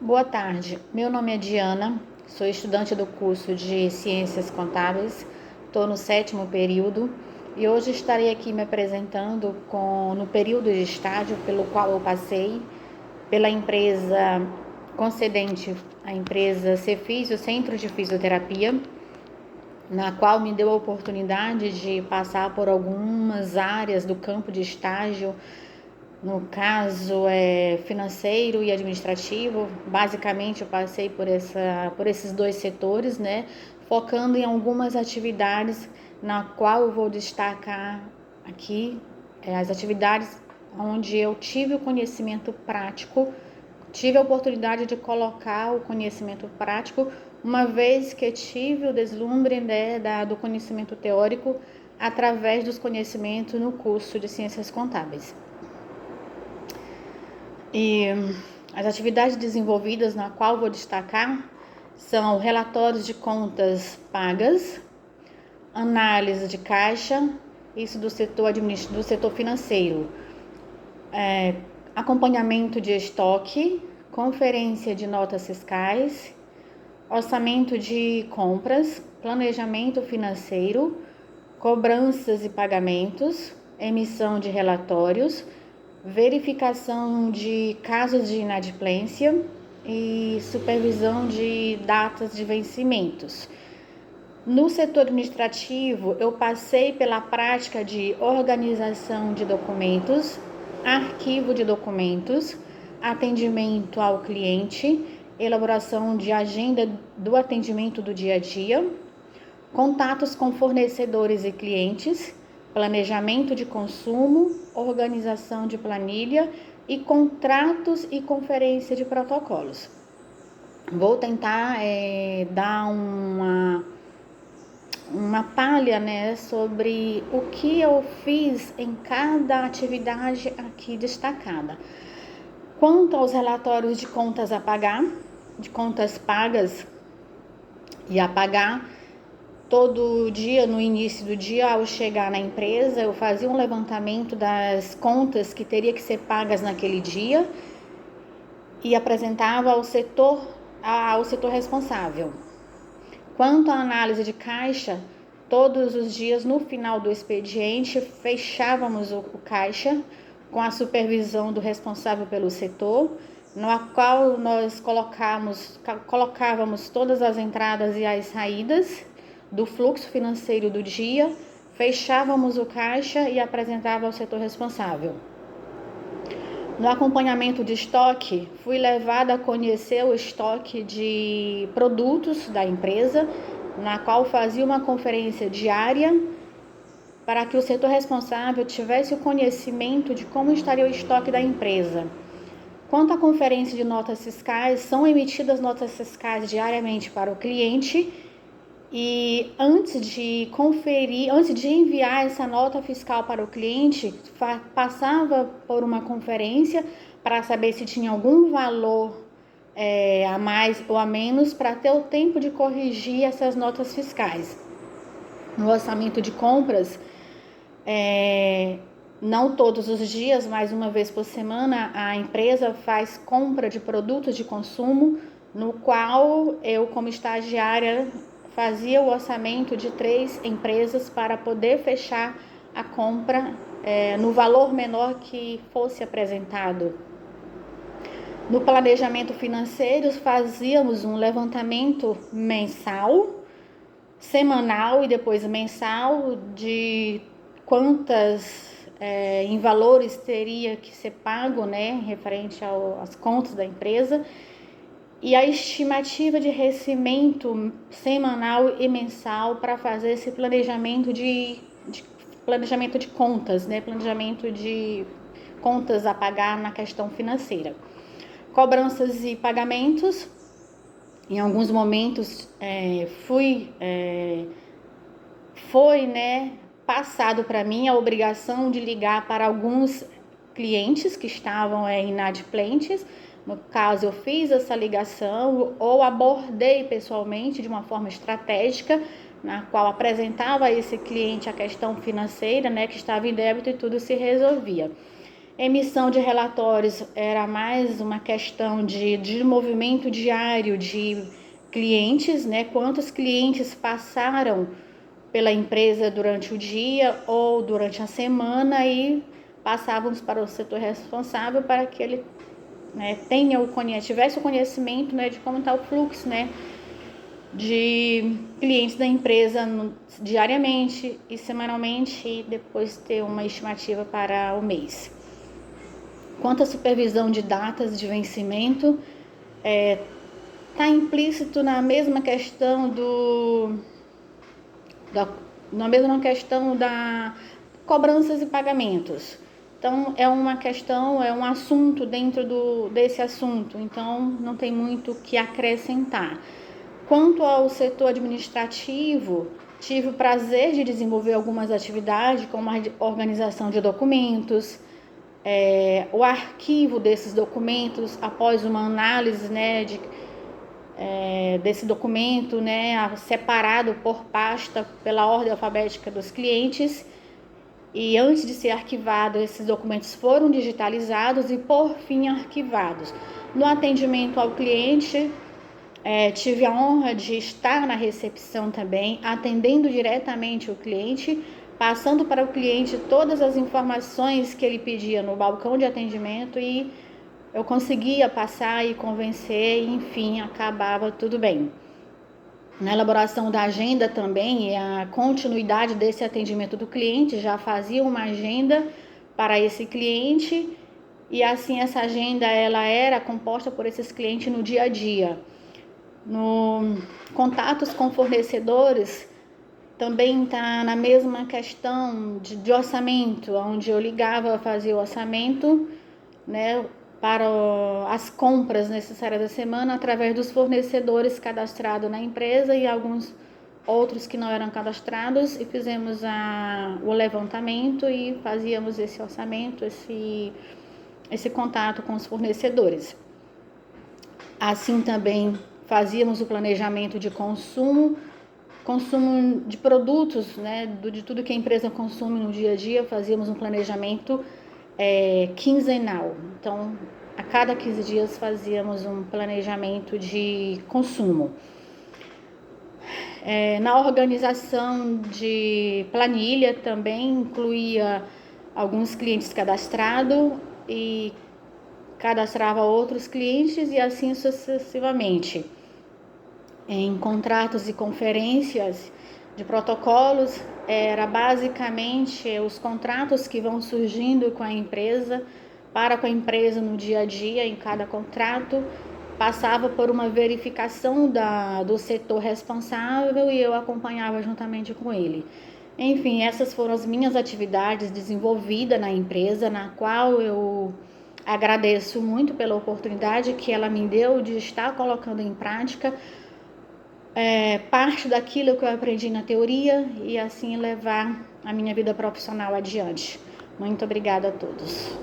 Boa tarde, meu nome é Diana, sou estudante do curso de Ciências Contábeis, estou no 7º período e hoje estarei aqui me apresentando no período de estágio pelo qual eu passei pela empresa concedente, a empresa Cefisio, Centro de Fisioterapia, na qual me deu a oportunidade de passar por algumas áreas do campo de estágio. No caso, financeiro e administrativo. Basicamente, eu passei por esses dois setores, né? Focando em algumas atividades, na qual eu vou destacar aqui as atividades onde eu tive o conhecimento prático, tive a oportunidade de colocar o conhecimento prático, uma vez que tive o deslumbre, né, do conhecimento teórico através dos conhecimentos no curso de Ciências Contábeis. E as atividades desenvolvidas na qual vou destacar são relatórios de contas pagas, análise de caixa, isso do setor financeiro, acompanhamento de estoque, conferência de notas fiscais, orçamento de compras, planejamento financeiro, cobranças e pagamentos, emissão de relatórios, verificação de casos de inadimplência e supervisão de datas de vencimentos. No setor administrativo, eu passei pela prática de organização de documentos, arquivo de documentos, atendimento ao cliente, elaboração de agenda do atendimento do dia a dia, contatos com fornecedores e clientes, planejamento de consumo, organização de planilha e contratos e conferência de protocolos. Vou tentar dar uma palha, né, sobre o que eu fiz em cada atividade aqui destacada. Quanto aos relatórios de contas a pagar, de contas pagas e a pagar, todo dia, no início do dia, ao chegar na empresa, eu fazia um levantamento das contas que teria que ser pagas naquele dia e apresentava ao setor responsável. Quanto à análise de caixa, todos os dias, no final do expediente, fechávamos o caixa com a supervisão do responsável pelo setor, no qual nós colocávamos todas as entradas e as saídas do fluxo financeiro do dia, fechávamos o caixa e apresentava ao setor responsável. No acompanhamento de estoque, fui levada a conhecer o estoque de produtos da empresa, na qual fazia uma conferência diária para que o setor responsável tivesse o conhecimento de como estaria o estoque da empresa. Quanto à conferência de notas fiscais, são emitidas notas fiscais diariamente para o cliente e antes de enviar essa nota fiscal para o cliente, passava por uma conferência para saber se tinha algum valor a mais ou a menos, para ter o tempo de corrigir essas notas fiscais. No orçamento de compras, não todos os dias, mas uma vez por semana, a empresa faz compra de produtos de consumo, no qual eu, como estagiária, fazia o orçamento de 3 empresas para poder fechar a compra no valor menor que fosse apresentado. No planejamento financeiro, fazíamos um levantamento mensal, semanal e depois mensal de quantas em valores teria que ser pago, né, referente às contas da empresa, e a estimativa de recebimento semanal e mensal para fazer esse planejamento de contas, né? Planejamento de contas a pagar na questão financeira. Cobranças e pagamentos. Em alguns momentos foi, né, passado para mim a obrigação de ligar para alguns clientes que estavam inadimplentes. No caso, eu fiz essa ligação ou abordei pessoalmente de uma forma estratégica, na qual apresentava a esse cliente a questão financeira, né, que estava em débito, e tudo se resolvia. Emissão de relatórios era mais uma questão de movimento diário de clientes, né? Quantos clientes passaram pela empresa durante o dia ou durante a semana e passávamos para o setor responsável para que ele, né, tivesse o conhecimento, né, de como está o fluxo, né, de clientes da empresa diariamente e semanalmente, e depois ter uma estimativa para o mês. Quanto à supervisão de datas de vencimento, está implícito na mesma questão da cobranças e pagamentos. Então, é um assunto dentro desse assunto, então não tem muito o que acrescentar. Quanto ao setor administrativo, tive o prazer de desenvolver algumas atividades, como a organização de documentos, o arquivo desses documentos após uma análise, né, desse documento, né, separado por pasta pela ordem alfabética dos clientes. E antes de ser arquivado, esses documentos foram digitalizados e, por fim, arquivados. No atendimento ao cliente, tive a honra de estar na recepção também, atendendo diretamente o cliente, passando para o cliente todas as informações que ele pedia no balcão de atendimento, e eu conseguia passar e convencer, e, enfim, acabava tudo bem. Na elaboração da agenda também, e a continuidade desse atendimento do cliente, já fazia uma agenda para esse cliente, e assim essa agenda ela era composta por esses clientes no dia a dia. No contatos com fornecedores, também está na mesma questão de orçamento, onde eu ligava a fazer o orçamento, né, para as compras necessárias da semana através dos fornecedores cadastrados na empresa e alguns outros que não eram cadastrados, e fizemos o levantamento e fazíamos esse orçamento, esse contato com os fornecedores. Assim também fazíamos o planejamento de consumo de produtos, né, de tudo que a empresa consome no dia a dia, fazíamos um planejamento quinzenal. Então, a cada 15 dias fazíamos um planejamento de consumo. Na organização de planilha também incluía alguns clientes cadastrados e cadastrava outros clientes, e assim sucessivamente. Em contratos e conferências de protocolos, era basicamente os contratos que vão surgindo com a empresa no dia a dia. Em cada contrato passava por uma verificação do setor responsável e eu acompanhava juntamente com ele. Enfim, essas foram as minhas atividades desenvolvidas na empresa, na qual eu agradeço muito pela oportunidade que ela me deu de estar colocando em prática parte daquilo que eu aprendi na teoria e assim levar a minha vida profissional adiante. Muito obrigada a todos.